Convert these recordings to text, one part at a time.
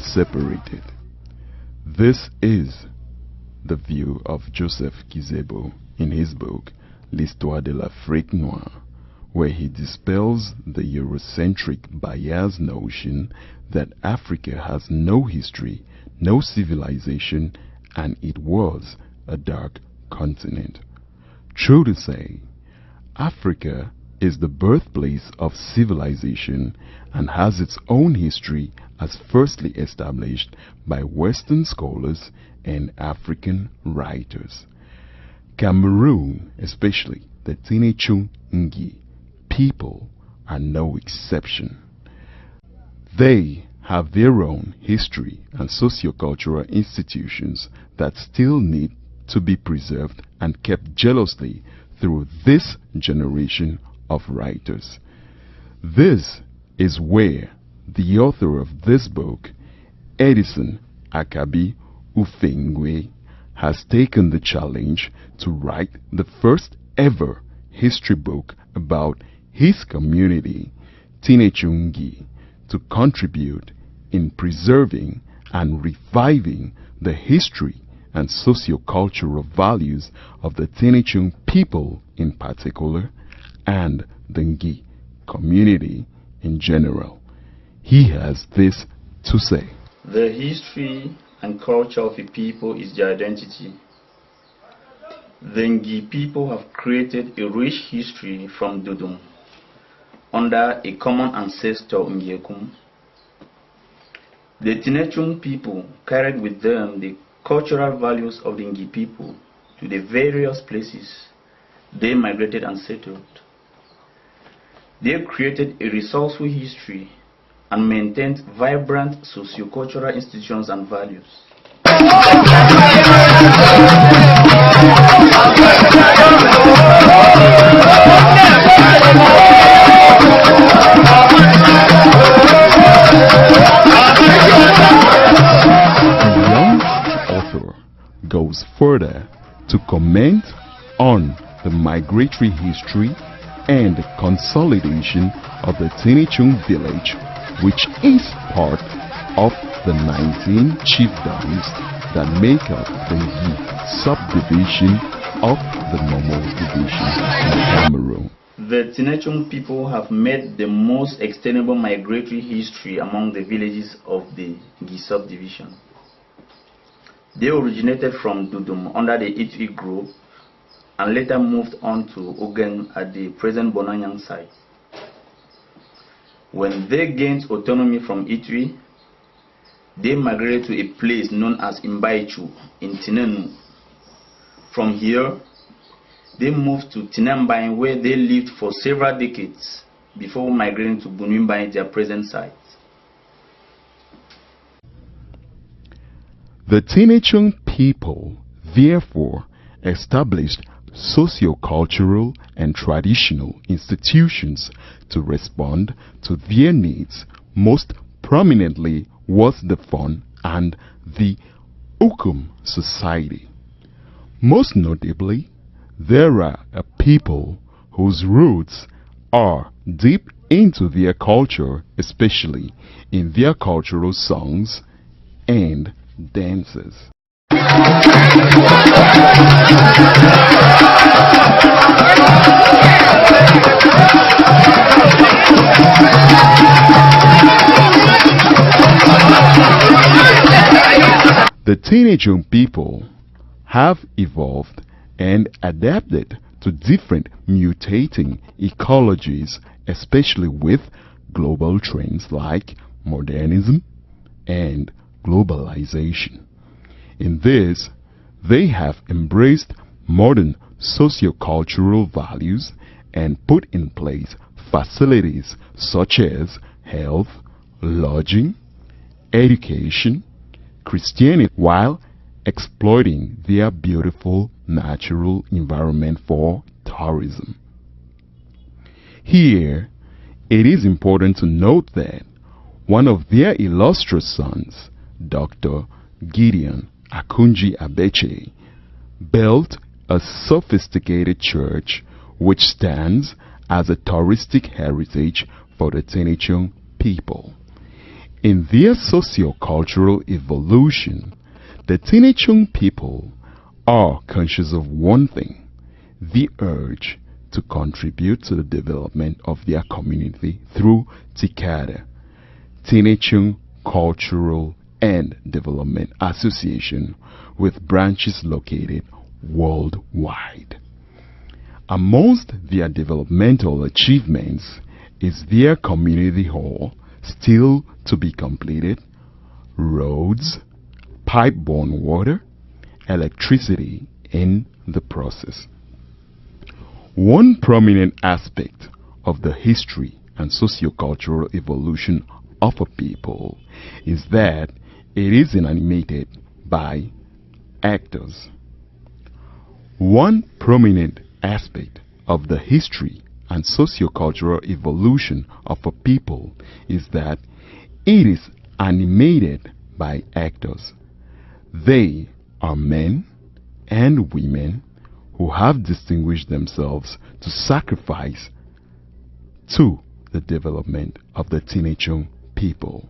Separated. This is the view of Joseph Kizebo in his book L'Histoire de l'Afrique Noire, where he dispels the Eurocentric bias notion that Africa has no history, no civilization, and it was a dark continent. True to say, Africa is the birthplace of civilization and has its own history as firstly established by Western scholars and African writers. Cameroon, especially the Tinechung people, are no exception. They have their own history and sociocultural institutions that still need to be preserved and kept jealously through this generation of writers. This is where the author of this book, Edison Akabi Ufeingwei, has taken the challenge to write the first ever history book about his community, Tinechung, to contribute in preserving and reviving the history and socio-cultural values of the Tinechung people in particular and the Ngi community in general. He has this to say. The history and culture of a people is their identity. The Ngi people have created a rich history from Dudum under a common ancestor Ngiekum. The Tinechung people carried with them the cultural values of the Ngi people to the various places they migrated and settled. They created a resourceful history and maintained vibrant sociocultural institutions and values. The young author goes further to comment on the migratory history and consolidation of the Tinechung village, which is part of the 19 chiefdoms that make up the subdivision of the Momo division in Cameroon. The Tinechung people have made the most extendable migratory history among the villages of the Ngi subdivision. They originated from Dudum under the Itwi group and later moved on to Ogen at the present Bonanyang site. When they gained autonomy from Itwi, they migrated to a place known as Mbaichu in Tinenu. From here, they moved to Tinambai, where they lived for several decades before migrating to Bunimbai, their present site. The Tinechung people therefore established socio-cultural and traditional institutions to respond to their needs. Most prominently was the Fon and the Ukum society. Most notably, there are a people whose roots are deep into their culture, especially in their cultural songs and dances. The Tinechung people have evolved and adapted to different mutating ecologies, especially with global trends like modernism and globalization. In this, they have embraced modern socio-cultural values and put in place facilities such as health, lodging, education, Christianity, while exploiting their beautiful natural environment for tourism. Here, it is important to note that one of their illustrious sons, Dr. Gideon Akunji Abeche, built a sophisticated church which stands as a touristic heritage for the Tinechung people. In their socio-cultural evolution, the Tinechung people are conscious of one thing: the urge to contribute to the development of their community through TICADA, Tinechung Cultural and Development Association, with branches located worldwide. Amongst their developmental achievements is their community hall, still to be completed, roads, pipe-borne water, electricity in the process. One prominent aspect of the history and socio-cultural evolution of a people is that it is animated by actors. One prominent aspect of the history and socio-cultural evolution of a people is that it is animated by actors. They are men and women who have distinguished themselves to sacrifice to the development of the Tinechung people.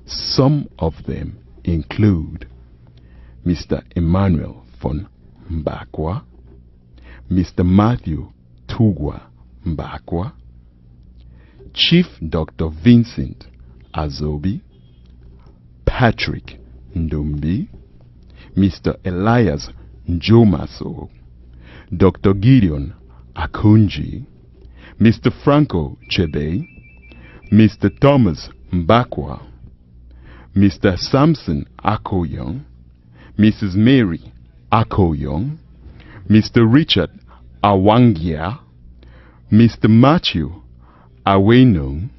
Some of them include Mr. Emmanuel von Mbakwa, Mr. Matthew Tugwa Mbakwa, Chief Dr. Vincent Azobi, Patrick Ndumbi, Mr. Elias Njomaso, Dr. Gideon Akunji, Mr. Franco Chebe, Mr. Thomas Mbakwa, Mr. Samson Akoyong, Mrs. Mary Akoyong, Mr. Richard Awangia, Mr. Matthew Awenung,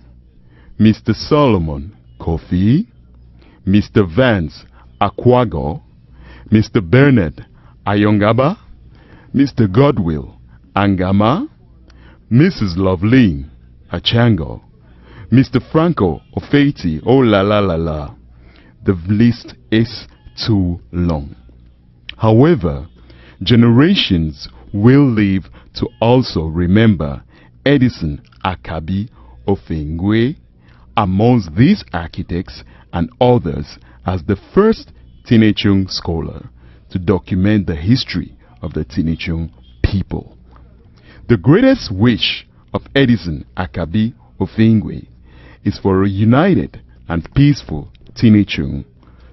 Mr. Solomon Kofi, Mr. Vance Akwago, Mr. Bernard Ayongaba, Mr. Godwill Angama, Mrs. Loveline Achango, Mr. Franco Ofeti, oh la la la la. The list is too long. However, generations will live to also remember Edison Akabi Ufeingwei amongst these architects and others as the first Tinechung scholar to document the history of the Tinechung people. The greatest wish of Edison Akabi Ufeingwei is for a united and peaceful Tinechung,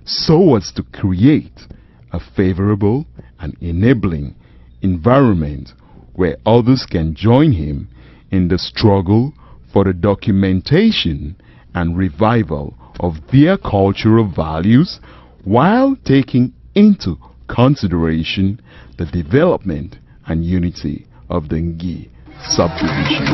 so as to create a favorable and enabling environment where others can join him in the struggle for the documentation and revival of their cultural values, while taking into consideration the development and unity of the Ngi subdivision.